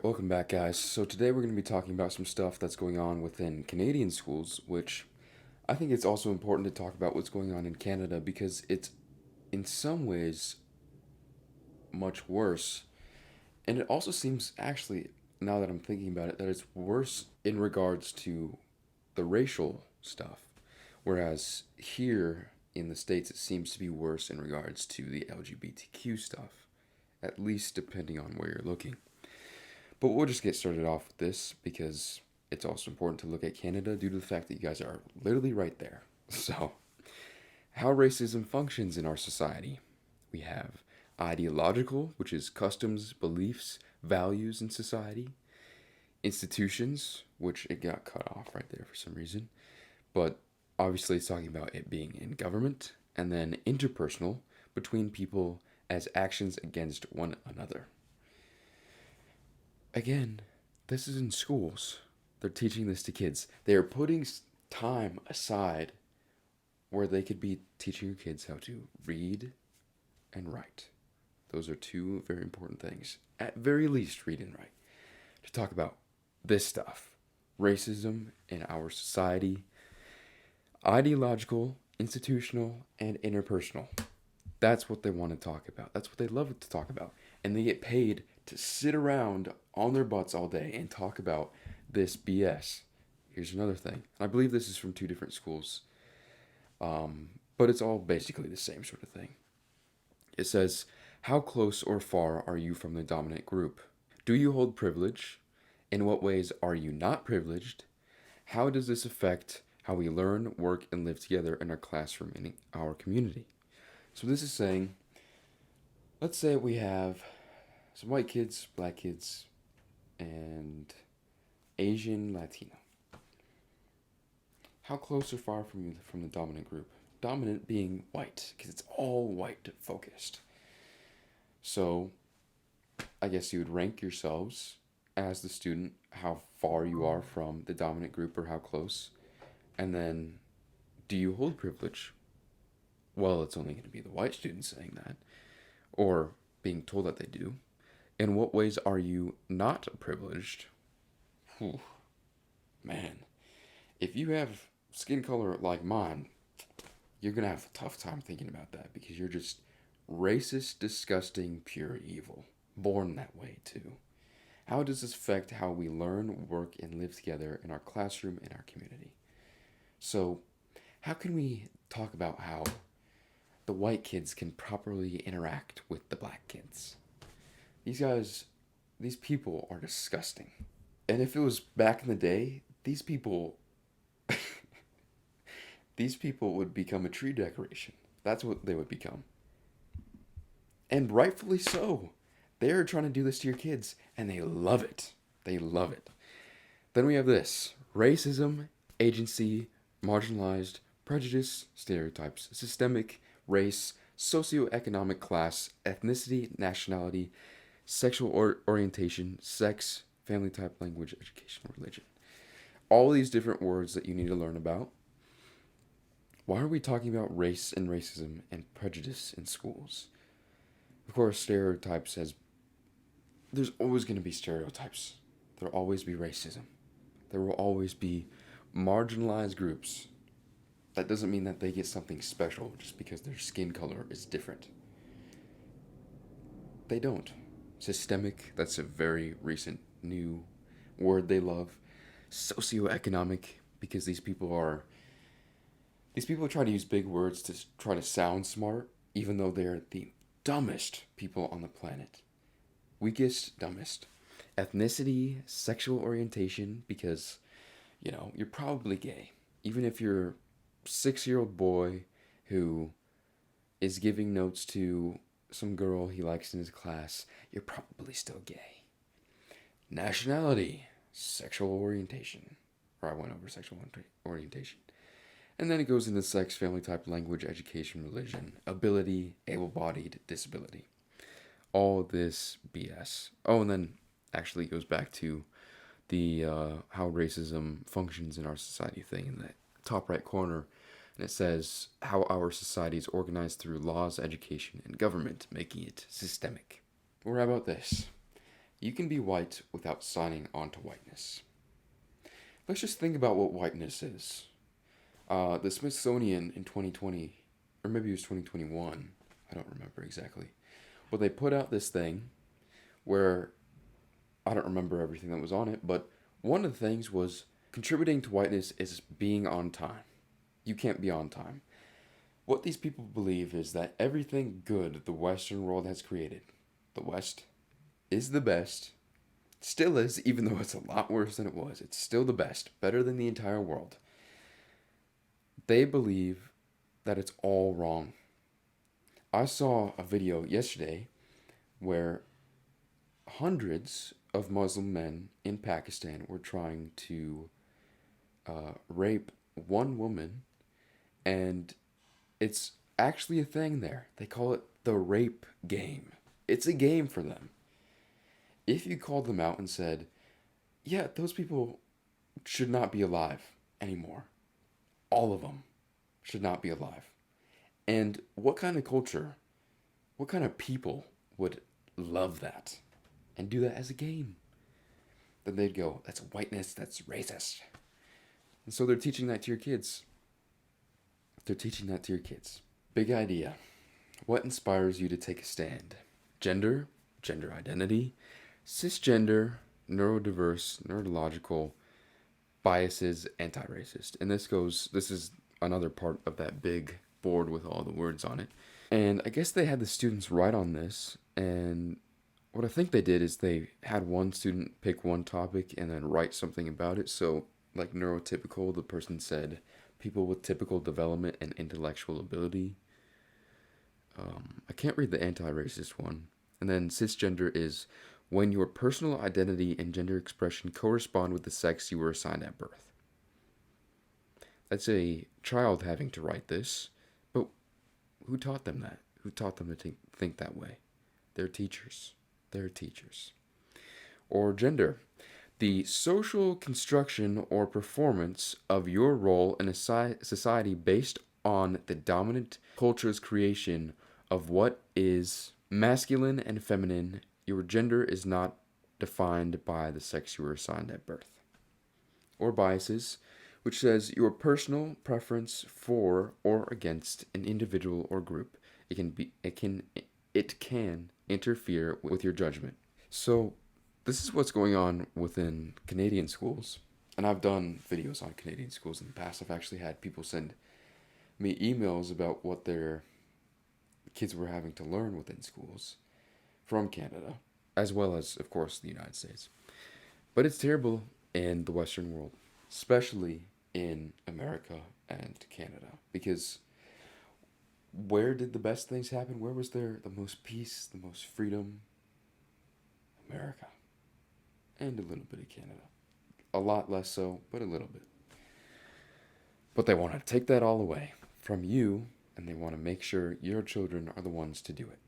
Alright, welcome back, guys. So, today we're going to be talking about some stuff that's going on within Canadian schools, which I think it's also important to talk about what's going on in Canada because it's, in some ways, much worse. And it also seems, actually, now that I'm thinking about it, that it's worse in regards to the racial stuff. Whereas here in the States, it seems to be worse in regards to the LGBTQ stuff, at least depending on where you're looking. But we'll just get started off with this because it's also important to look at Canada due to the fact that you guys are literally right there. So, how racism functions in our society. We have ideological, which is customs, beliefs, values in society, institutions, which it got cut off right there for some reason, but obviously it's talking about it being in government, and then interpersonal, between people as actions against one another. Again, this is in schools. They're teaching this to kids. They are putting time aside where they could be teaching your kids how to read and write. Those are two very important things. At very least, read and write. To talk about this stuff racism in our society, ideological, institutional, and interpersonal. That's what they want to talk about. That's what they love to talk about. And they get paid to sit around on their butts all day and talk about this BS. Here's another thing. I believe this is from two different schools, but it's all basically the same sort of thing. It says, how close or far are you from the dominant group? Do you hold privilege? In what ways are you not privileged? How does this affect how we learn, work, and live together in our classroom and in our community? So this is saying, let's say we have some white kids, black kids, and Asian, Latino. How close or far from the dominant group? Dominant being white, because it's all white focused. So, I guess you would rank yourselves as the student how far you are from the dominant group or how close. And then, do you hold privilege? Well, it's only going to be the white students saying that, or being told that they do. In what ways are you not privileged? Whew. Man, if you have skin color like mine, you're going to have a tough time thinking about that because you're just racist, disgusting, pure evil. Born that way, too. How does this affect how we learn, work, and live together in our classroom and our community? So, how can we talk about how the white kids can properly interact with the black kids? These people are disgusting. And if it was back in the day, these people would become a tree decoration. That's what they would become. And rightfully so. They're trying to do this to your kids, and they love it. They love it. Then we have this racism, agency, marginalized, prejudice, stereotypes, systemic, race, socioeconomic class, ethnicity, nationality, sexual orientation, sex, family type, language, education, religion. All these different words that you need to learn about. Why are we talking about race and racism and prejudice in schools? Of course, stereotypes has. There's always going to be stereotypes. There'll always be racism. There will always be marginalized groups. That doesn't mean that they get something special just because their skin color is different. They don't. Systemic, that's a very recent new word they love. Socioeconomic, because these people try to use big words to try to sound smart, even though they're the dumbest people on the planet. Weakest, dumbest. Ethnicity, sexual orientation, because, you're probably gay. Even if you're a 6-year-old boy who is giving notes to some girl he likes in his class, you're probably still gay. Nationality, sexual orientation. Or I went over sexual orientation. And then it goes into sex, family type, language, education, religion, ability, able-bodied, disability. All this BS. Oh, and then actually goes back to the how racism functions in our society thing in the top right corner. And it says how our society is organized through laws, education, and government, making it systemic. Or how about this? You can be white without signing on to whiteness. Let's just think about what whiteness is. The Smithsonian in 2020, or maybe it was 2021, I don't remember exactly. But they put out this thing where I don't remember everything that was on it, but one of the things was contributing to whiteness is being on time. You can't be on time. What these people believe is that everything good the Western world has created, the West, is the best, still is, even though it's a lot worse than it was. It's still the best, better than the entire world. They believe that it's all wrong. I saw a video yesterday where hundreds of Muslim men in Pakistan were trying to rape one woman, and it's actually a thing there. They call it the rape game. It's a game for them. If you called them out and said, yeah, those people should not be alive anymore, all of them should not be alive. And what kind of culture, what kind of people would love that and do that as a game? Then they'd go, that's whiteness, that's racist. And so they're teaching that to your kids. They're teaching that to your kids. Big idea. What inspires you to take a stand? Gender, gender identity, cisgender, neurodiverse, neurological, biases, anti-racist. And this is another part of that big board with all the words on it. And I guess they had the students write on this, and what I think they did is they had one student pick one topic and then write something about it. So, like neurotypical, the person said people with typical development and intellectual ability. I can't read the anti-racist one. And then cisgender is when your personal identity and gender expression correspond with the sex you were assigned at birth. That's a child having to write this, but who taught them that? Who taught them to think that way? Their teachers. Their teachers. Or gender. The social construction or performance of your role in a society based on the dominant culture's creation of what is masculine and feminine. Your gender is not defined by the sex you were assigned at birth. Or biases, which says your personal preference for or against an individual or group. It can interfere with your judgment. So this is what's going on within Canadian schools. And I've done videos on Canadian schools in the past. I've actually had people send me emails about what their kids were having to learn within schools from Canada, as well as, of course, the United States. But it's terrible in the Western world, especially in America and Canada, because where did the best things happen? Where was there the most peace, the most freedom? America. And a little bit of Canada. A lot less so, but a little bit. But they want to take that all away from you, and they want to make sure your children are the ones to do it.